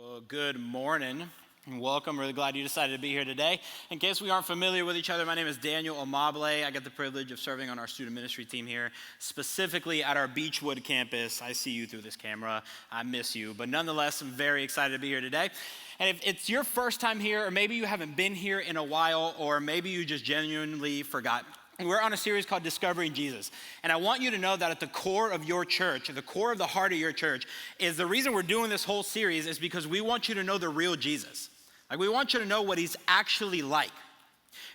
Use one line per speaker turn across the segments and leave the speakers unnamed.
Well, good morning and welcome. Really glad you decided to be here today. In case we aren't familiar with each other, my name is Daniel Amable. I get the privilege of serving on our student ministry team here, specifically at our Beechwood campus. I see you through this camera. I miss you, but nonetheless, I'm very excited to be here today. And if it's your first time here, or maybe you haven't been here in a while, or maybe you just genuinely forgot, we're on a series called Discovering Jesus. And I want you to know that at the core of your church, at the core of the heart of your church, is the reason we're doing this whole series is because we want you to know the real Jesus. Like, we want you to know what he's actually like.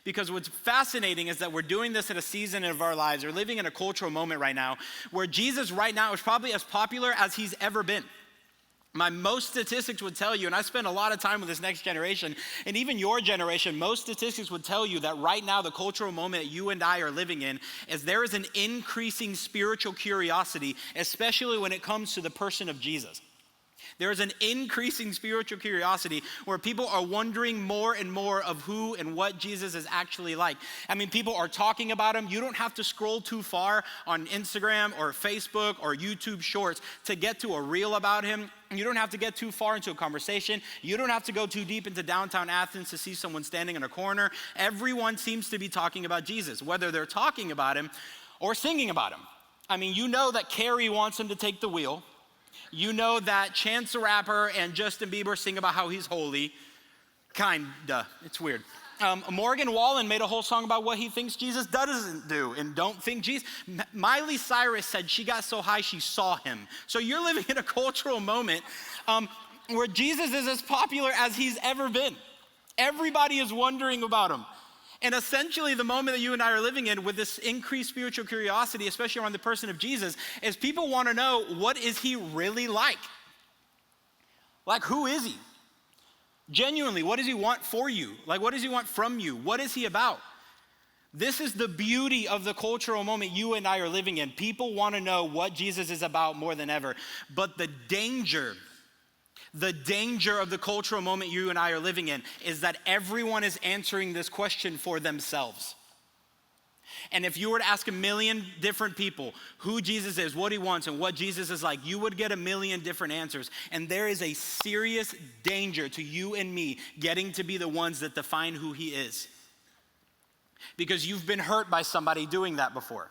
Because what's fascinating is that we're doing this at a season of our lives. We're living in a cultural moment right now where Jesus right now is probably as popular as he's ever been. Most statistics would tell you, and I spend a lot of time with this next generation, and even your generation, most statistics would tell you that right now the cultural moment that you and I are living in is there is an increasing spiritual curiosity, especially when it comes to the person of Jesus. There is an increasing spiritual curiosity where people are wondering more and more of who and what Jesus is actually like. I mean, people are talking about him. You don't have to scroll too far on Instagram or Facebook or YouTube Shorts to get to a reel about him. You don't have to get too far into a conversation. You don't have to go too deep into downtown Athens to see someone standing in a corner. Everyone seems to be talking about Jesus, whether they're talking about him or singing about him. I mean, you know that Carrie wants him to take the wheel. You know that Chance the Rapper and Justin Bieber sing about how he's holy. Kinda. It's weird. Morgan Wallen made a whole song about what he thinks Jesus doesn't do and don't think Jesus. Miley Cyrus said she got so high she saw him. So you're living in a cultural moment where Jesus is as popular as he's ever been. Everybody is wondering about him. And essentially the moment that you and I are living in with this increased spiritual curiosity, especially around the person of Jesus, is people want to know, what is he really like? Like, who is he? Genuinely, what does he want for you? Like, what does he want from you? What is he about? This is the beauty of the cultural moment you and I are living in. People want to know what Jesus is about more than ever. But the danger of the cultural moment you and I are living in is that everyone is answering this question for themselves. And if you were to ask a million different people who Jesus is, what he wants, and what Jesus is like, you would get a million different answers. And there is a serious danger to you and me getting to be the ones that define who he is. Because you've been hurt by somebody doing that before.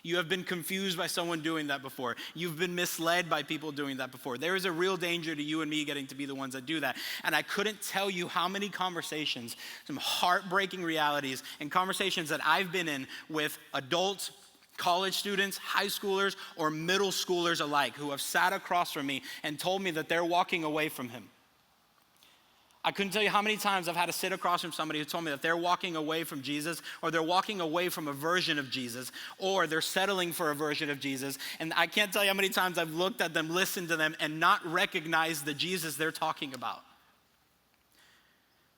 You have been confused by someone doing that before. You've been misled by people doing that before. There is a real danger to you and me getting to be the ones that do that. And I couldn't tell you how many conversations, some heartbreaking realities, and conversations that I've been in with adults, college students, high schoolers, or middle schoolers alike who have sat across from me and told me that they're walking away from him. I couldn't tell you how many times I've had to sit across from somebody who told me that they're walking away from Jesus, or they're walking away from a version of Jesus, or they're settling for a version of Jesus. And I can't tell you how many times I've looked at them, listened to them, and not recognized the Jesus they're talking about.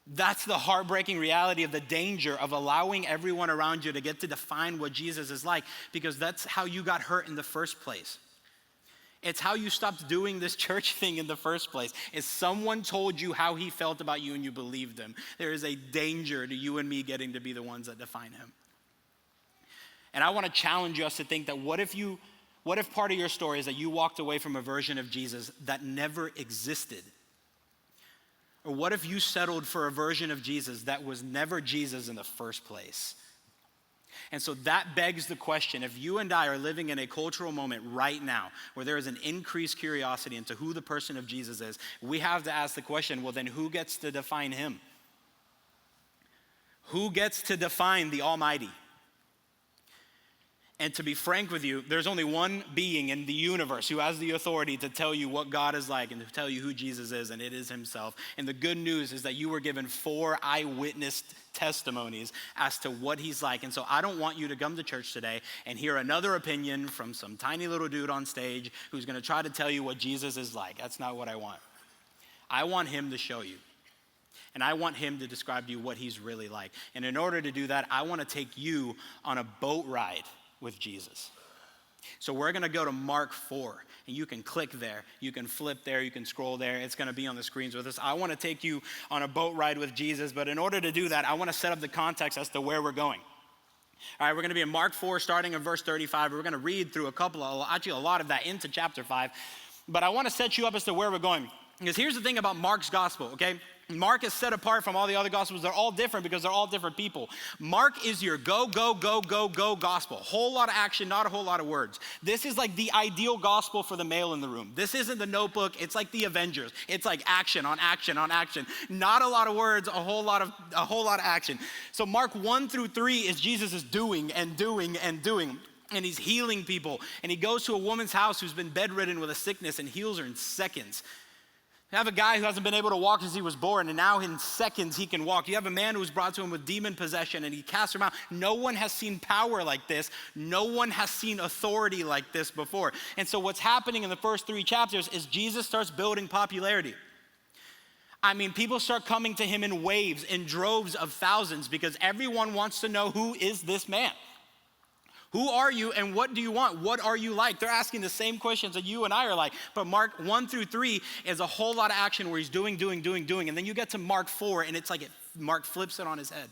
That's the heartbreaking reality of the danger of allowing everyone around you to get to define what Jesus is like, because that's how you got hurt in the first place. It's how you stopped doing this church thing in the first place. Is someone told you how he felt about you and you believed him. There is a danger to you and me getting to be the ones that define him. And I want to challenge us to think that what if part of your story is that you walked away from a version of Jesus that never existed? Or what if you settled for a version of Jesus that was never Jesus in the first place? And so that begs the question, if you and I are living in a cultural moment right now where there is an increased curiosity into who the person of Jesus is, we have to ask the question, well, then who gets to define him? Who gets to define the Almighty? And to be frank with you, there's only one being in the universe who has the authority to tell you what God is like and to tell you who Jesus is, and it is himself. And the good news is that you were given 4 eyewitness testimonies as to what he's like. And so I don't want you to come to church today and hear another opinion from some tiny little dude on stage who's going to try to tell you what Jesus is like. That's not what I want. I want him to show you. And I want him to describe to you what he's really like. And in order to do that, I want to take you on a boat ride with Jesus. So we're going to go to Mark 4, and you can click there, you can flip there, you can scroll there. It's going to be on the screens with us. I want to take you on a boat ride with Jesus, but in order to do that, I want to set up the context as to where we're going. All right, we're going to be in Mark 4, starting in verse 35. We're going to read through a lot of that into chapter 5, but I want to set you up as to where we're going. Because here's the thing about Mark's gospel, okay? Mark is set apart from all the other gospels. They're all different because they're all different people. Mark is your go, go, go, go, go gospel. Whole lot of action, not a whole lot of words. This is like the ideal gospel for the male in the room. This isn't the Notebook. It's like the Avengers. It's like action on action on action. Not a lot of words, a whole lot of action. So Mark 1-3 is Jesus is doing and doing and doing. And he's healing people. And he goes to a woman's house who's been bedridden with a sickness and heals her in seconds. You have a guy who hasn't been able to walk since he was born, and now in seconds he can walk. You have a man who was brought to him with demon possession, and he casts him out. No one has seen power like this. No one has seen authority like this before. And so what's happening in the first 3 chapters is Jesus starts building popularity. I mean, people start coming to him in waves, in droves of thousands, because everyone wants to know, who is this man? Who are you and what do you want? What are you like? They're asking the same questions that you and I are like. But Mark 1-3 is a whole lot of action where he's doing. And then you get to Mark 4 and it's like Mark flips it on his head.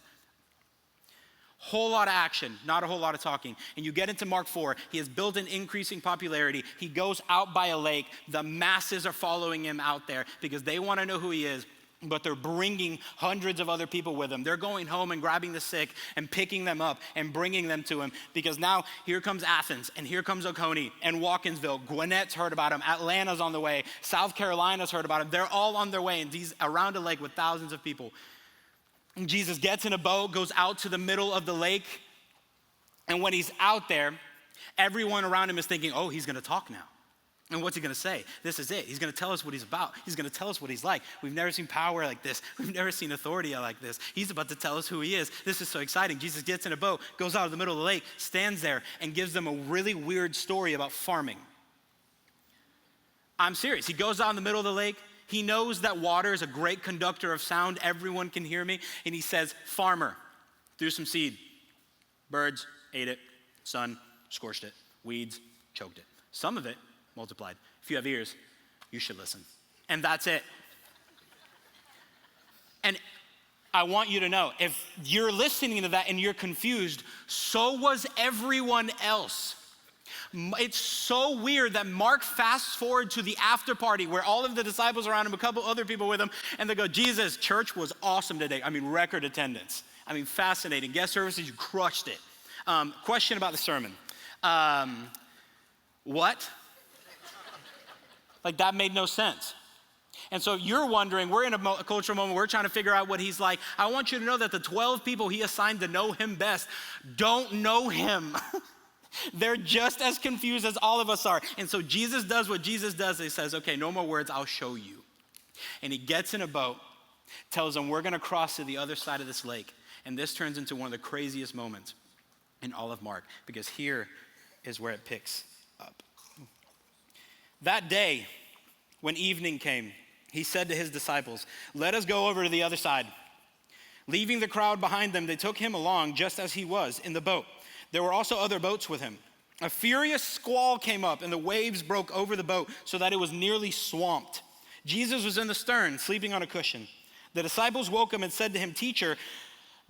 Whole lot of action, not a whole lot of talking. And you get into Mark 4, he has built an increasing popularity. He goes out by a lake. The masses are following him out there because they want to know who he is. But they're bringing hundreds of other people with them. They're going home and grabbing the sick and picking them up and bringing them to him. Because now here comes Athens and here comes Oconee and Watkinsville. Gwinnett's heard about him. Atlanta's on the way. South Carolina's heard about him. They're all on their way, and he's around a lake with thousands of people. And Jesus gets in a boat, goes out to the middle of the lake. And when he's out there, everyone around him is thinking, oh, he's going to talk now. And what's he going to say? This is it. He's going to tell us what he's about. He's going to tell us what he's like. We've never seen power like this. We've never seen authority like this. He's about to tell us who he is. This is so exciting. Jesus gets in a boat, goes out of the middle of the lake, stands there, and gives them a really weird story about farming. I'm serious. He goes out in the middle of the lake. He knows that water is a great conductor of sound. Everyone can hear me. And he says, farmer, threw some seed. Birds ate it. Sun scorched it. Weeds choked it. Some of it multiplied. If you have ears, you should listen. And that's it. And I want you to know, if you're listening to that and you're confused, so was everyone else. It's so weird that Mark fasts forward to the after party where all of the disciples around him, a couple other people with him, and they go, Jesus, church was awesome today. I mean, record attendance. I mean, fascinating. Guest services, you crushed it. Question about the sermon. What? Like, that made no sense. And so you're wondering, we're in a cultural moment, we're trying to figure out what he's like. I want you to know that the 12 people he assigned to know him best don't know him. They're just as confused as all of us are. And so Jesus does what Jesus does. He says, okay, no more words, I'll show you. And he gets in a boat, tells them, we're going to cross to the other side of this lake. And this turns into one of the craziest moments in all of Mark, because here is where it picks up. That day, when evening came, he said to his disciples, let us go over to the other side. Leaving the crowd behind them, they took him along just as he was in the boat. There were also other boats with him. A furious squall came up, and the waves broke over the boat so that it was nearly swamped. Jesus was in the stern, sleeping on a cushion. The disciples woke him and said to him, Teacher,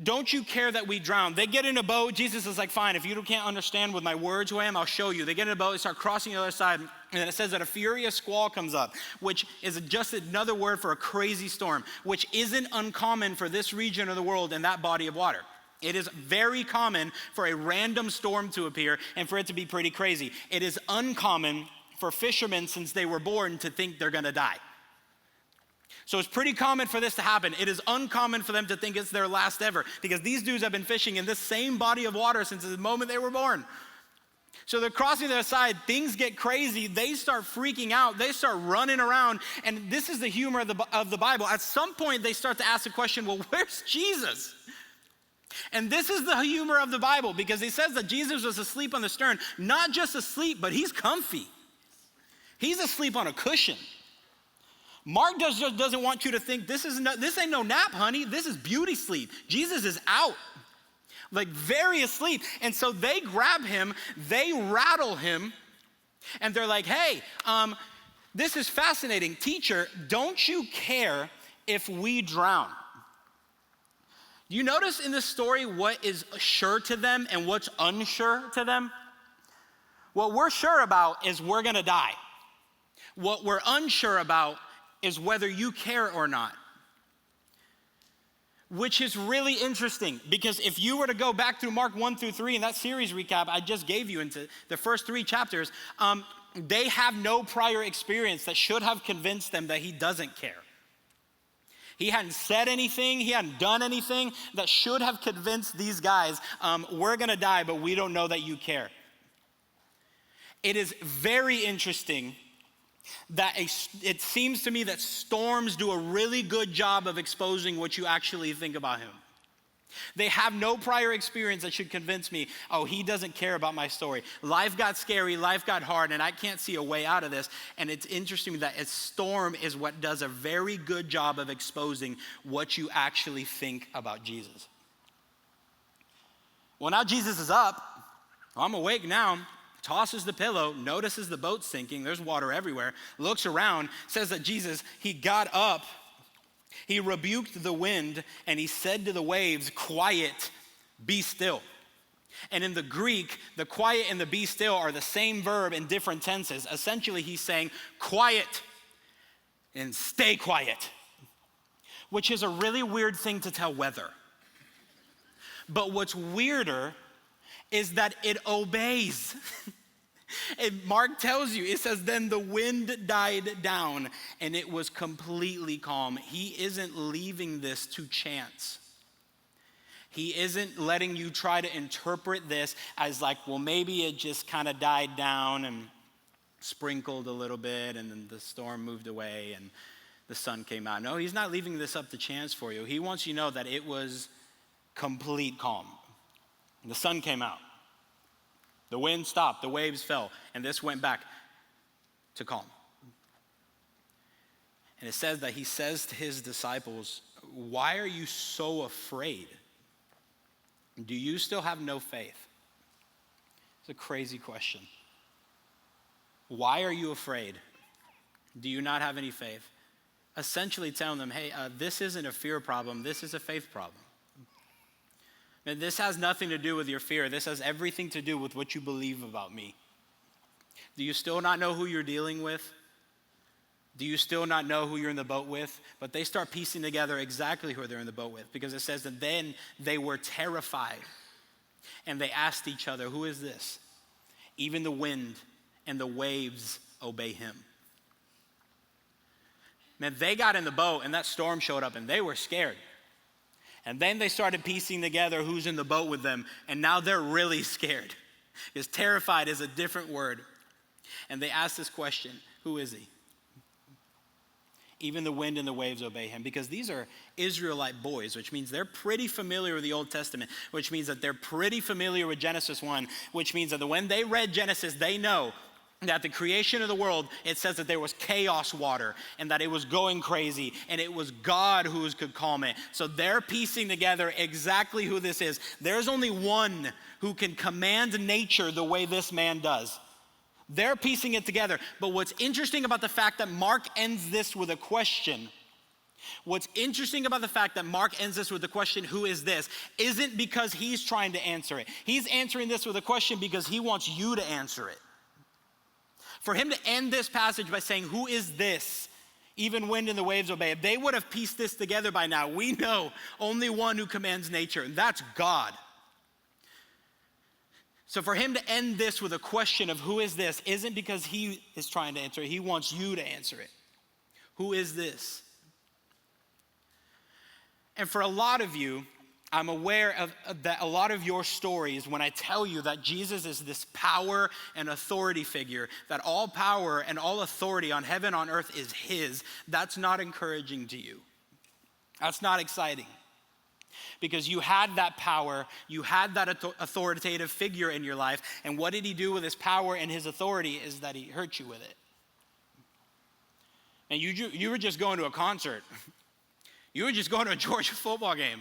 don't you care that we drown? They get in a boat. Jesus is like, fine, if you can't understand with my words who I am, I'll show you. They get in a boat, they start crossing the other side, and then it says that a furious squall comes up, which is just another word for a crazy storm, which isn't uncommon for this region of the world and that body of water. It is very common for a random storm to appear and for it to be pretty crazy. It is uncommon for fishermen since they were born to think they're gonna die. So it's pretty common for this to happen. It is uncommon for them to think it's their last ever, because these dudes have been fishing in this same body of water since the moment they were born. So they're crossing their side, things get crazy, they start freaking out, they start running around, and this is the humor of the Bible. At some point they start to ask the question, well, where's Jesus? And this is the humor of the Bible, because he says that Jesus was asleep on the stern, not just asleep, but he's comfy. He's asleep on a cushion. Mark just doesn't want you to think this ain't no nap, honey. This is beauty sleep. Jesus is out, like very asleep. And so they grab him, they rattle him, and they're like, hey, this is fascinating. Teacher, don't you care if we drown? Do you notice in this story what is sure to them and what's unsure to them? What we're sure about is we're gonna die. What we're unsure about is whether you care or not. Which is really interesting, because if you were to go back through Mark 1 through 3 in that series recap I just gave you into the first 3 chapters, they have no prior experience that should have convinced them that he doesn't care. He hadn't said anything, he hadn't done anything that should have convinced these guys, we're gonna die, but we don't know that you care. It is very interesting that it seems to me that storms do a really good job of exposing what you actually think about him. They have no prior experience that should convince me, oh, he doesn't care about my story. Life got scary, life got hard, and I can't see a way out of this. And it's interesting that a storm is what does a very good job of exposing what you actually think about Jesus. Well, now Jesus is up. I'm awake now. Tosses the pillow, notices the boat sinking, there's water everywhere, looks around, says that Jesus, he got up, he rebuked the wind, and he said to the waves, quiet, be still. And in the Greek, the quiet and the be still are the same verb in different tenses. Essentially, he's saying quiet and stay quiet, which is a really weird thing to tell weather. But what's weirder is that it obeys. And Mark tells you, it says, then the wind died down and it was completely calm. He isn't leaving this to chance. He isn't letting you try to interpret this as like, well, maybe it just kind of died down and sprinkled a little bit and then the storm moved away and the sun came out. No, he's not leaving this up to chance for you. He wants you to know that it was complete calm. And the sun came out. The wind stopped, the waves fell, and this went back to calm. And it says that he says to his disciples, why are you so afraid? Do you still have no faith? It's a crazy question. Why are you afraid? Do you not have any faith? Essentially telling them, hey, this isn't a fear problem, this is a faith problem. And this has nothing to do with your fear. This has everything to do with what you believe about me. Do you still not know who you're dealing with? Do you still not know who you're in the boat with? But they start piecing together exactly who they're in the boat with, because it says that then they were terrified and they asked each other, who is this? Even the wind and the waves obey him. Man, they got in the boat and that storm showed up and they were scared. And then they started piecing together who's in the boat with them, and now they're really scared. Because terrified is a different word. And they asked this question, who is he? Even the wind and the waves obey him, because these are Israelite boys, which means they're pretty familiar with the Old Testament, which means that they're pretty familiar with Genesis 1, which means that when they read Genesis, they know that the creation of the world, it says that there was chaos water and that it was going crazy and it was God who could calm it. So they're piecing together exactly who this is. There's only one who can command nature the way this man does. They're piecing it together. But what's interesting about the fact that Mark ends this with a question, who is this, isn't because he's trying to answer it. He's answering this with a question because he wants you to answer it. For him to end this passage by saying, who is this? Even wind and the waves obey it. They would have pieced this together by now. We know only one who commands nature, and that's God. So for him to end this with a question of who is this isn't because he is trying to answer it. He wants you to answer it. Who is this? And for a lot of you, I'm aware of that a lot of your stories, when I tell you that Jesus is this power and authority figure, that all power and all authority on heaven, on earth is his, that's not encouraging to you. That's not exciting. Because you had that power, you had that authoritative figure in your life, and what did he do with his power and his authority is that he hurt you with it. And you were just going to a concert. You were just going to a Georgia football game.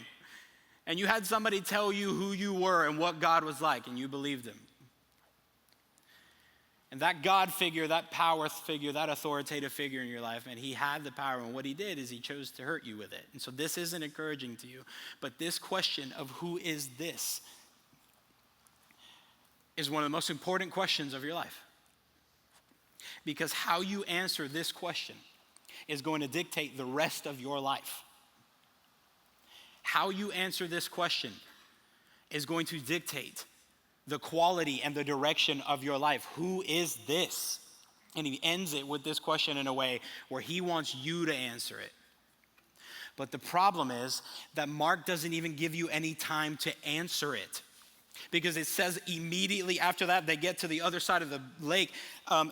And you had somebody tell you who you were and what God was like, and you believed him. And that God figure, that power figure, that authoritative figure in your life, and he had the power, and what he did is he chose to hurt you with it. And so this isn't encouraging to you, but this question of who is this is one of the most important questions of your life. Because how you answer this question is going to dictate the rest of your life. How you answer this question is going to dictate the quality and the direction of your life. Who is this? And he ends it with this question in a way where he wants you to answer it. But the problem is that Mark doesn't even give you any time to answer it. Because it says immediately after that, they get to the other side of the lake.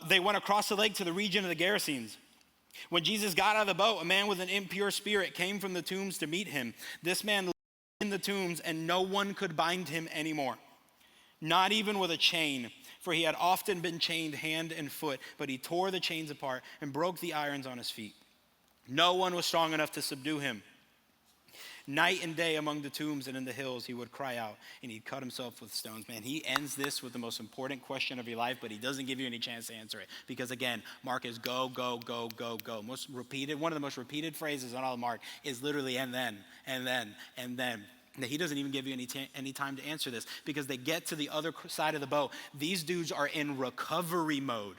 They went across the lake to the region of the Gerasenes. When Jesus got out of the boat, a man with an impure spirit came from the tombs to meet him. This man lived in the tombs, and no one could bind him anymore, not even with a chain, for he had often been chained hand and foot, but he tore the chains apart and broke the irons on his feet. No one was strong enough to subdue him. Night and day among the tombs and in the hills, he would cry out, and he'd cut himself with stones. Man, he ends this with the most important question of your life, but he doesn't give you any chance to answer it. Because again, Mark is go, go, go, go, go. One of the most repeated phrases on all of Mark is literally, and then, and then, and then. That he doesn't even give you any time to answer this, because they get to the other side of the boat. These dudes are in recovery mode.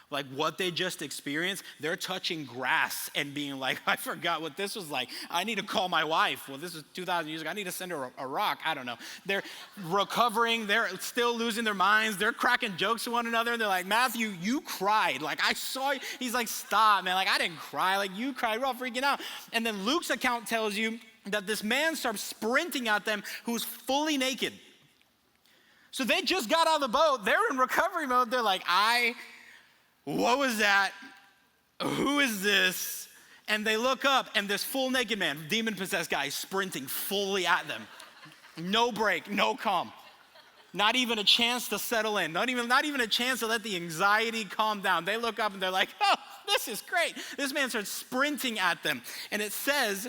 Like what they just experienced, they're touching grass and being like, I forgot what this was like. I need to call my wife. Well, this was 2,000 years ago. I need to send her a rock. I don't know. They're recovering. They're still losing their minds. They're cracking jokes to one another. And they're like, Matthew, you cried. Like, I saw you. He's like, stop, man. Like, I didn't cry. Like, you cried. We're all freaking out. And then Luke's account tells you that this man starts sprinting at them who's fully naked. So they just got out of the boat. They're in recovery mode. They're like, what was that? Who is this? And they look up, and this full naked man, demon-possessed guy, is sprinting fully at them. No break, no calm. Not even a chance to settle in. Not even a chance to let the anxiety calm down. They look up, and they're like, oh, this is great. This man starts sprinting at them. And it says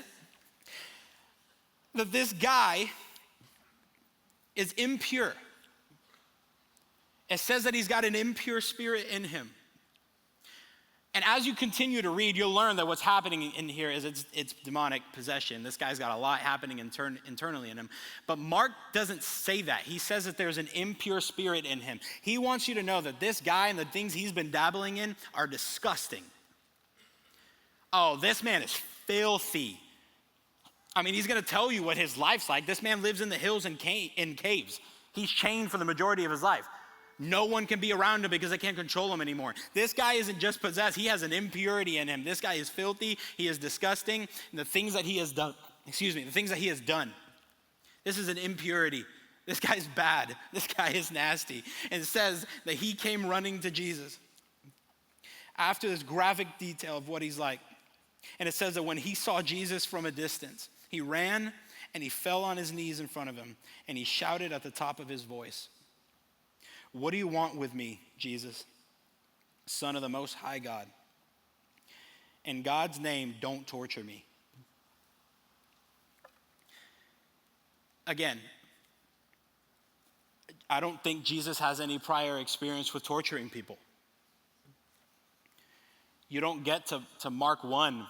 that this guy is impure. It says that he's got an impure spirit in him. And as you continue to read, you'll learn that what's happening in here is it's demonic possession. This guy's got a lot happening internally in him. But Mark doesn't say that. He says that there's an impure spirit in him. He wants you to know that this guy and the things he's been dabbling in are disgusting. Oh, this man is filthy. I mean, he's going to tell you what his life's like. This man lives in the hills and in caves. He's chained for the majority of his life. No one can be around him because they can't control him anymore. This guy isn't just possessed. He has an impurity in him. This guy is filthy. He is disgusting. And the things that he has done, this is an impurity. This guy's bad. This guy is nasty. And it says that he came running to Jesus after this graphic detail of what he's like. And it says that when he saw Jesus from a distance, he ran and he fell on his knees in front of him, and he shouted at the top of his voice, "What do you want with me, Jesus, Son of the Most High God? In God's name, don't torture me." Again, I don't think Jesus has any prior experience with torturing people. You don't get to Mark 1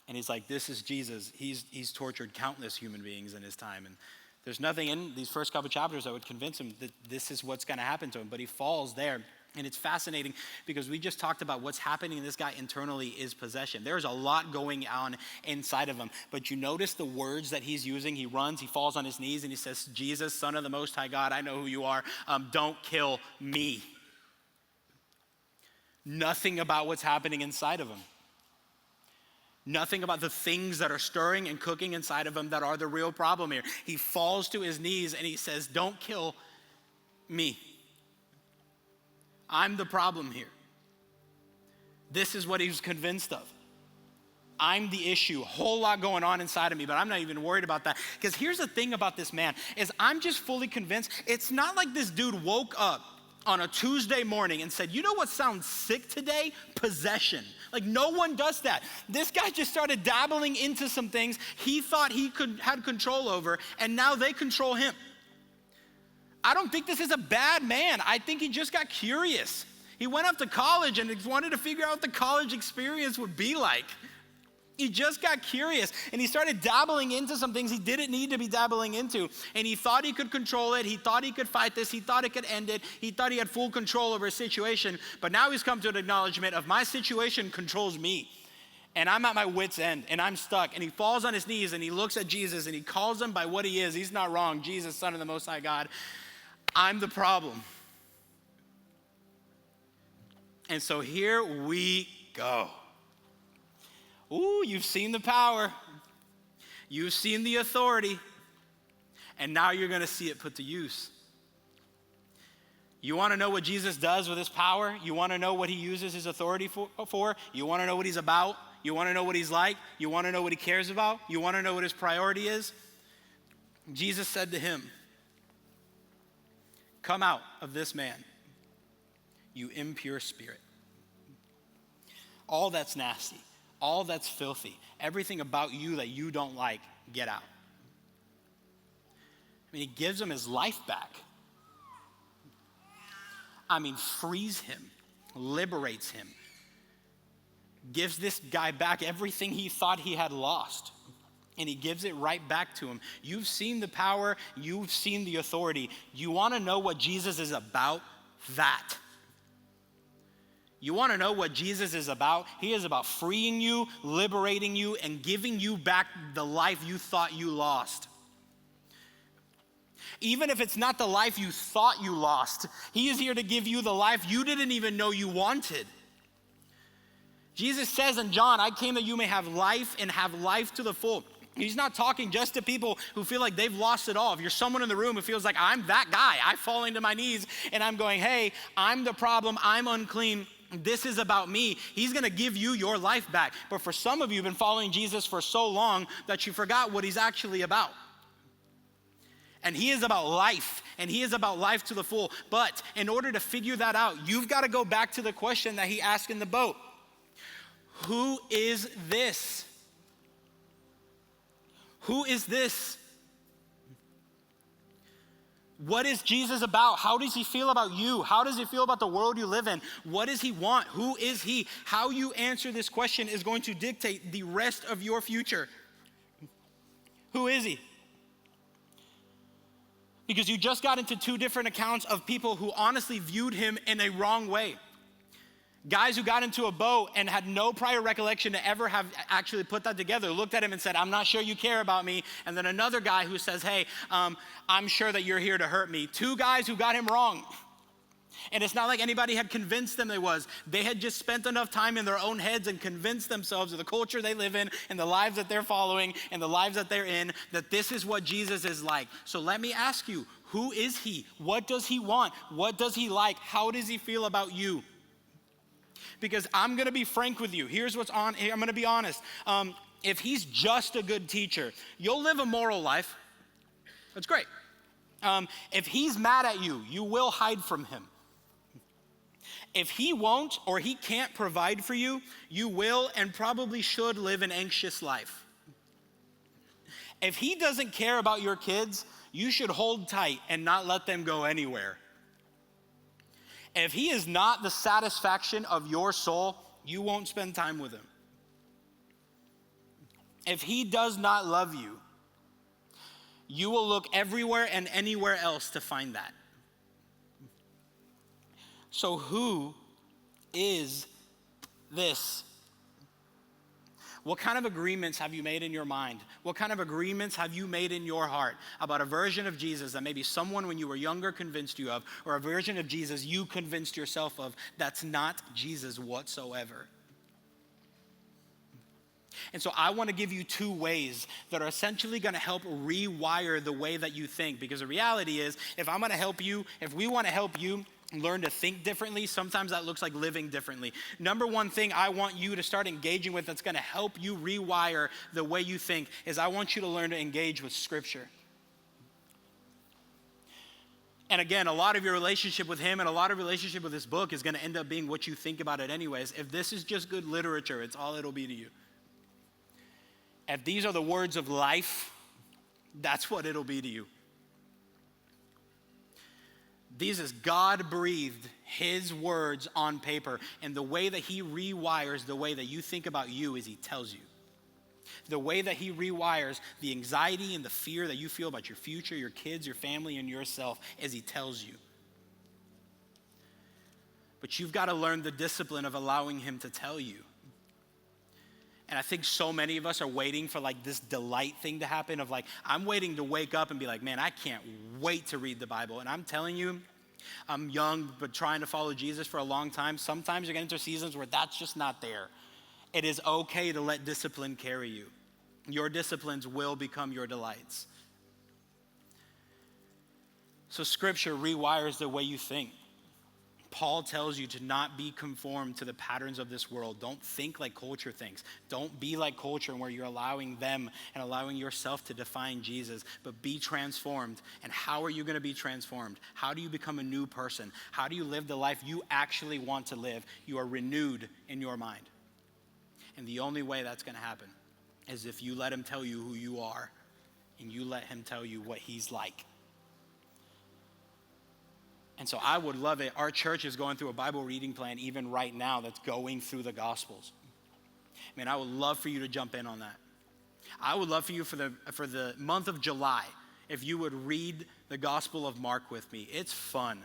and he's like, this is Jesus. He's tortured countless human beings in his time. And there's nothing in these first couple chapters that would convince him that this is what's going to happen to him. But he falls there. And it's fascinating because we just talked about what's happening in this guy internally is possession. There's a lot going on inside of him. But you notice the words that he's using. He runs, he falls on his knees, and he says, Jesus, Son of the Most High God, I know who you are. Don't kill me. Nothing about what's happening inside of him. Nothing about the things that are stirring and cooking inside of him that are the real problem here. He falls to his knees and he says, don't kill me. I'm the problem here. This is what he was convinced of. I'm the issue. A whole lot going on inside of me, but I'm not even worried about that. Because here's the thing about this man, is I'm just fully convinced it's not like this dude woke up on a Tuesday morning and said, you know what sounds sick today? Possession. Like no one does that. This guy just started dabbling into some things he thought he had control over, and now they control him. I don't think this is a bad man. I think he just got curious. He went up to college and wanted to figure out what the college experience would be like. He just got curious and he started dabbling into some things he didn't need to be dabbling into. And he thought he could control it. He thought he could fight this. He thought it could end it. He thought he had full control over his situation. But now he's come to an acknowledgement of my situation controls me. And I'm at my wit's end, and I'm stuck. And he falls on his knees, and he looks at Jesus, and he calls him by what he is. He's not wrong. Jesus, Son of the Most High God. I'm the problem. And so here we go. Ooh, you've seen the power. You've seen the authority. And now you're going to see it put to use. You want to know what Jesus does with his power? You want to know what he uses his authority for? You want to know what he's about? You want to know what he's like? You want to know what he cares about? You want to know what his priority is? Jesus said to him, "Come out of this man, you impure spirit." All that's nasty, all that's filthy, everything about you that you don't like, get out. I mean, he gives him his life back. I mean, frees him, liberates him, gives this guy back everything he thought he had lost, and he gives it right back to him. You've seen the power, you've seen the authority. You want to know what Jesus is about? That. You want to know what Jesus is about? He is about freeing you, liberating you, and giving you back the life you thought you lost. Even if it's not the life you thought you lost, he is here to give you the life you didn't even know you wanted. Jesus says in John, "I came that you may have life and have life to the full." He's not talking just to people who feel like they've lost it all. If you're someone in the room who feels like, I'm that guy, I fall into my knees and I'm going, hey, I'm the problem, I'm unclean, this is about me, he's gonna give you your life back. But for some of you, you've been following Jesus for so long that you forgot what he's actually about. And he is about life, and he is about life to the full. But in order to figure that out, you've got to go back to the question that he asked in the boat. Who is this? Who is this? What is Jesus about? How does he feel about you? How does he feel about the world you live in? What does he want? Who is he? How you answer this question is going to dictate the rest of your future. Who is he? Because you just got into two different accounts of people who honestly viewed him in a wrong way. Guys who got into a boat and had no prior recollection to ever have actually put that together, looked at him and said, "I'm not sure you care about me." And then another guy who says, "Hey, I'm sure that you're here to hurt me." Two guys who got him wrong. And it's not like anybody had convinced them they had just spent enough time in their own heads and convinced themselves of the culture they live in and the lives that they're following and the lives that they're in, that this is what Jesus is like. So let me ask you, who is he? What does he want? What does he like? How does he feel about you? Because I'm gonna be frank with you. Here's what's on, I'm gonna be honest. If he's just a good teacher, you'll live a moral life. That's great. If he's mad at you, you will hide from him. If he won't or he can't provide for you, you will and probably should live an anxious life. If he doesn't care about your kids, you should hold tight and not let them go anywhere. If he is not the satisfaction of your soul, you won't spend time with him. If he does not love you, you will look everywhere and anywhere else to find that. So who is this? What kind of agreements have you made in your mind? What kind of agreements have you made in your heart about a version of Jesus that maybe someone when you were younger convinced you of, or a version of Jesus you convinced yourself of that's not Jesus whatsoever? And so I want to give you two ways that are essentially going to help rewire the way that you think. Because the reality is, if I'm going to help you, if we want to help you learn to think differently, sometimes that looks like living differently. Number one thing I want you to start engaging with that's going to help you rewire the way you think is I want you to learn to engage with Scripture. And again, a lot of your relationship with him and a lot of relationship with this book is going to end up being what you think about it anyways. If this is just good literature, it's all it'll be to you. If these are the words of life, that's what it'll be to you. These is God-breathed, his words on paper. And the way that he rewires the way that you think about you is he tells you. The way that he rewires the anxiety and the fear that you feel about your future, your kids, your family, and yourself is he tells you. But you've got to learn the discipline of allowing him to tell you. And I think so many of us are waiting for like this delight thing to happen of like, I'm waiting to wake up and be like, man, I can't wait to read the Bible. And I'm telling you, I'm young, but trying to follow Jesus for a long time. Sometimes you're getting into seasons where that's just not there. It is okay to let discipline carry you. Your disciplines will become your delights. So scripture rewires the way you think. Paul tells you to not be conformed to the patterns of this world. Don't think like culture thinks. Don't be like culture where you're allowing them and allowing yourself to define Jesus, but be transformed. And how are you going to be transformed? How do you become a new person? How do you live the life you actually want to live? You are renewed in your mind. And the only way that's going to happen is if you let him tell you who you are and you let him tell you what he's like. And so I would love it. Our church is going through a Bible reading plan even right now that's going through the Gospels. Man, I would love for you to jump in on that. I would love for you for the month of July, if you would read the Gospel of Mark with me. It's fun.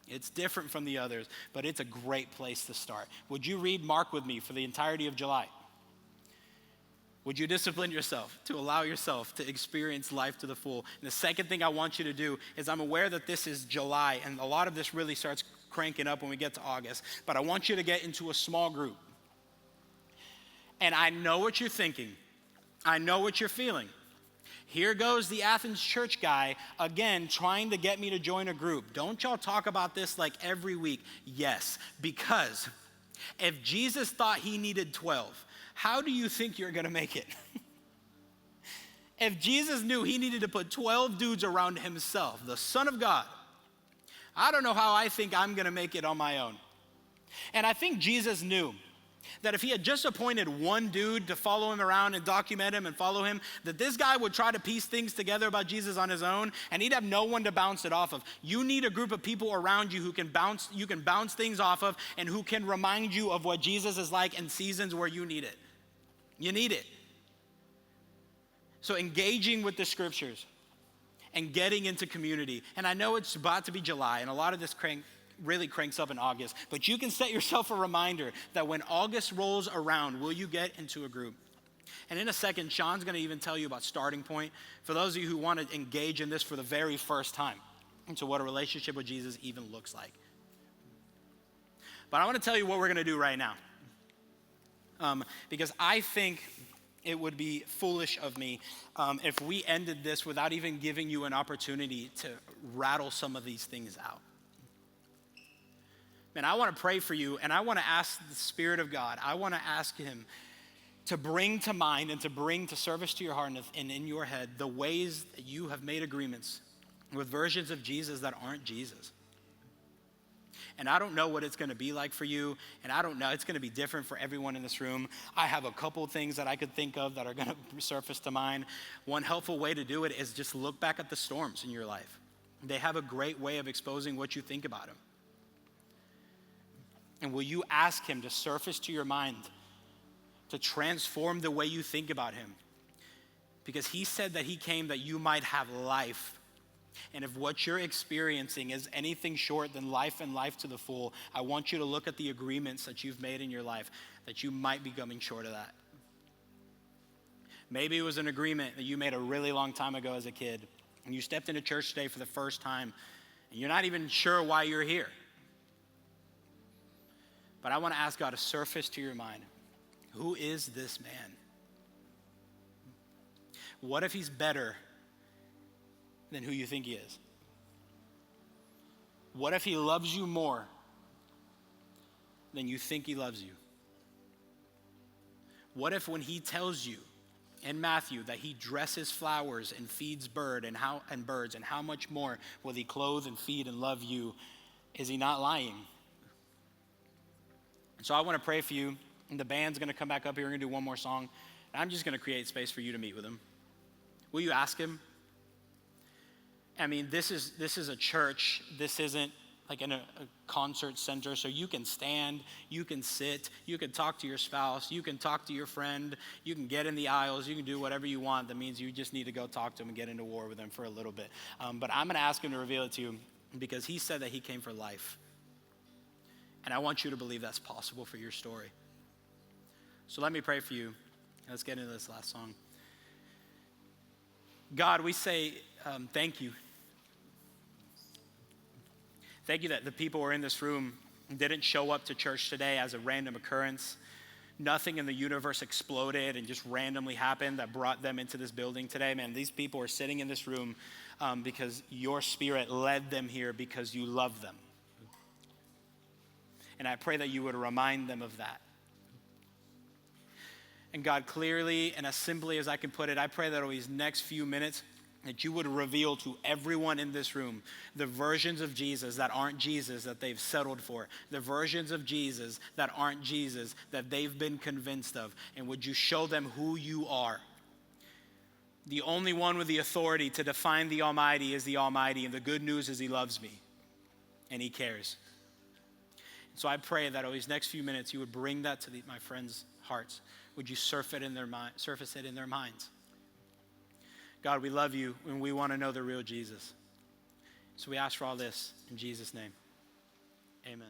It's different from the others, but it's a great place to start. Would you read Mark with me for the entirety of July? Would you discipline yourself to allow yourself to experience life to the full? And the second thing I want you to do is, I'm aware that this is July, and a lot of this really starts cranking up when we get to August, but I want you to get into a small group. And I know what you're thinking. I know what you're feeling. Here goes the Athens church guy, again, trying to get me to join a group. Don't y'all talk about this like every week? Yes, because if Jesus thought he needed 12, how do you think you're going to make it? If Jesus knew he needed to put 12 dudes around himself, the Son of God, I don't know how I think I'm going to make it on my own. And I think Jesus knew that if he had just appointed one dude to follow him around and document him and follow him, that this guy would try to piece things together about Jesus on his own, and he'd have no one to bounce it off of. You need a group of people around you who you can bounce things off of, and who can remind you of what Jesus is like in seasons where you need it. You need it. So engaging with the scriptures and getting into community. And I know it's about to be July, and a lot of this really cranks up in August, but you can set yourself a reminder that when August rolls around, will you get into a group? And in a second, Sean's going to even tell you about starting point for those of you who want to engage in this for the very first time, into what a relationship with Jesus even looks like. But I want to tell you what we're going to do right now. Because I think it would be foolish of me if we ended this without even giving you an opportunity to rattle some of these things out. Man, I want to pray for you, and I want to ask the Spirit of God, I want to ask him to bring to mind and to bring to service to your heart and in your head the ways that you have made agreements with versions of Jesus that aren't Jesus. And I don't know what it's going to be like for you, and I don't know, it's going to be different for everyone in this room. I have a couple things that I could think of that are going to surface to mind. One helpful way to do it is just look back at the storms in your life. They have a great way of exposing what you think about him. And will you ask him to surface to your mind, to transform the way you think about him? Because he said that he came that you might have life. And if what you're experiencing is anything short than life and life to the full, I want you to look at the agreements that you've made in your life that you might be coming short of that. Maybe it was an agreement that you made a really long time ago as a kid, and you stepped into church today for the first time, and you're not even sure why you're here. But I want to ask God to surface to your mind, who is this man? What if he's better than who you think he is? What if he loves you more than you think he loves you? What if when he tells you in Matthew that he dresses flowers and feeds birds and how much more will he clothe and feed and love you? Is he not lying? So I want to pray for you, and the band's going to come back up here. We're going to do one more song, and I'm just going to create space for you to meet with him. Will you ask him? I mean, this is a church. This isn't like in a concert center, so you can stand, you can sit, you can talk to your spouse, you can talk to your friend, you can get in the aisles, you can do whatever you want. That means you just need to go talk to him and get into war with him for a little bit. But I'm going to ask him to reveal it to you, because he said that he came for life. And I want you to believe that's possible for your story. So let me pray for you. Let's get into this last song. God, we say thank you. Thank you that the people who are in this room didn't show up to church today as a random occurrence. Nothing in the universe exploded and just randomly happened that brought them into this building today. Man, these people are sitting in this room because your Spirit led them here because you love them. And I pray that you would remind them of that. And God, clearly and as simply as I can put it, I pray that over these next few minutes, that you would reveal to everyone in this room the versions of Jesus that aren't Jesus that they've settled for, the versions of Jesus that aren't Jesus that they've been convinced of. And would you show them who you are? The only one with the authority to define the Almighty is the Almighty, and the good news is he loves me and he cares. So I pray that over these next few minutes, you would bring that to my friends' hearts. Would you surface it in their minds? God, we love you and we want to know the real Jesus. So we ask for all this in Jesus' name. Amen.